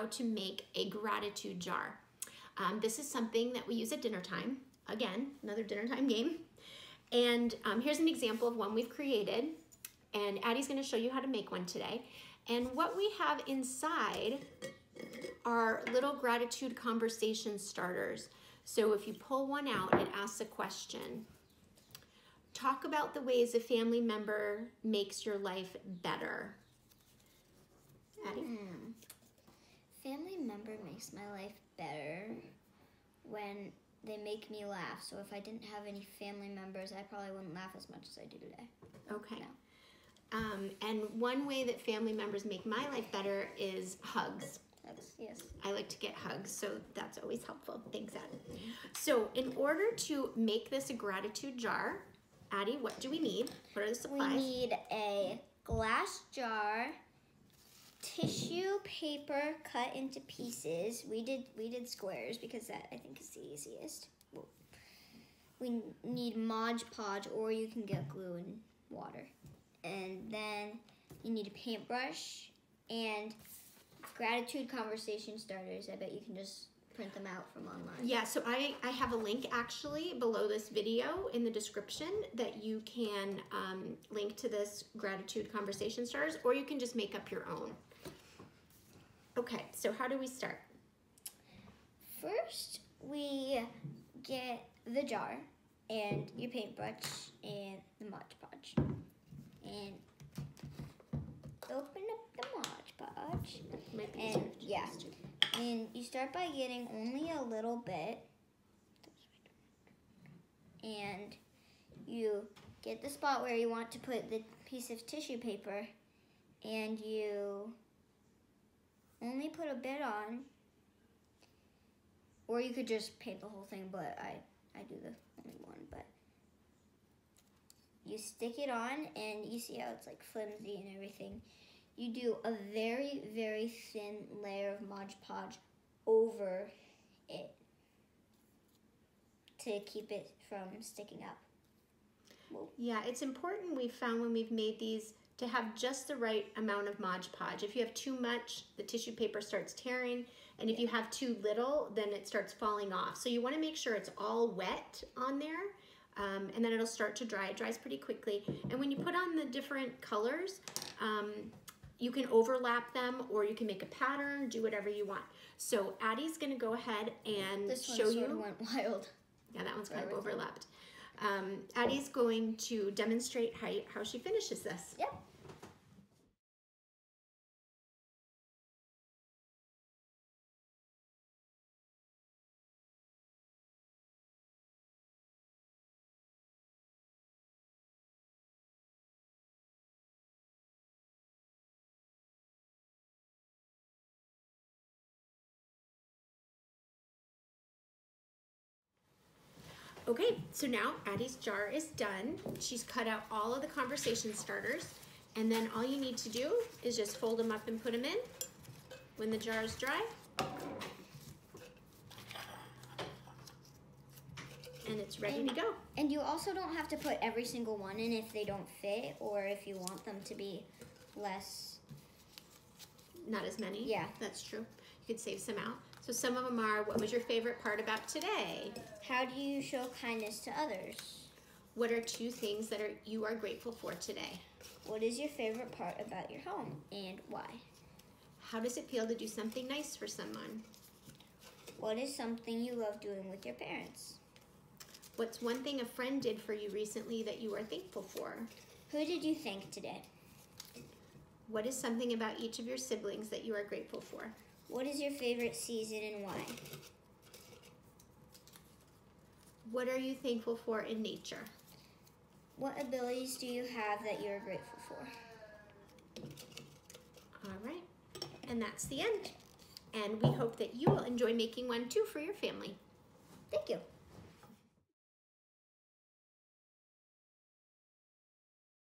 how to make a gratitude jar. This is something that we use at dinner time. Again, another dinner time game. And here's an example of one we've created. And Addie's gonna show you how to make one today. And what we have inside are little gratitude conversation starters. So if you pull one out, it asks a question. Talk about the ways a family member makes your life better. Addie? Family member makes my life better when they make me laugh. So if I didn't have any family members, I probably wouldn't laugh as much as I do today. Okay. No. And one way that family members make my life better is hugs. Yes. I like to get hugs, so that's always helpful. Thanks, Addie. So in order to make this a gratitude jar, Addie, what do we need? What are the supplies? We need a glass jar, tissue paper cut into pieces. We did squares because that I think is the easiest. We need Mod Podge, or you can get glue and water. And then you need a paintbrush and gratitude conversation starters. I bet you can just print them out from online. Yeah, so I have a link actually below this video in the description that you can link to this gratitude conversation starters, or you can just make up your own. Okay, so how do we start? First, we get the jar and your paintbrush and the Mod Podge. And open up the Mod Podge. And yeah, and you start by getting only a little bit. And you get the spot where you want to put the piece of tissue paper, and you only put a bit on, or you could just paint the whole thing, but I do the only one. But you stick it on, and you see how it's like flimsy and everything. You do a very, very thin layer of Mod Podge over it to keep it from sticking up. Whoa. Yeah, it's important, we've found when we've made these, to have just the right amount of Mod Podge. If you have too much, the tissue paper starts tearing, and if you have too little, then it starts falling off. So you want to make sure it's all wet on there, and then it'll start to dry. It dries pretty quickly. And when you put on the different colors, you can overlap them, or you can make a pattern, do whatever you want. So Addie's gonna go ahead and show you. This one sort of went wild. Yeah, that one's kind of overlapped. Addie's going to demonstrate how she finishes this. Yep. Okay, so now Addie's jar is done. She's cut out all of the conversation starters, and then all you need to do is just fold them up and put them in when the jar is dry. And it's ready to go. And you also don't have to put every single one in if they don't fit, or if you want them to be less. Not as many? Yeah. That's true. You could save some out. So some of them are, what was your favorite part about today? How do you show kindness to others? What are 2 things that you are grateful for today? What is your favorite part about your home, and why? How does it feel to do something nice for someone? What is something you love doing with your parents? What's one thing a friend did for you recently that you are thankful for? Who did you thank today? What is something about each of your siblings that you are grateful for? What is your favorite season and why? What are you thankful for in nature? What abilities do you have that you're grateful for? All right, and that's the end. And we hope that you will enjoy making one too for your family. Thank you.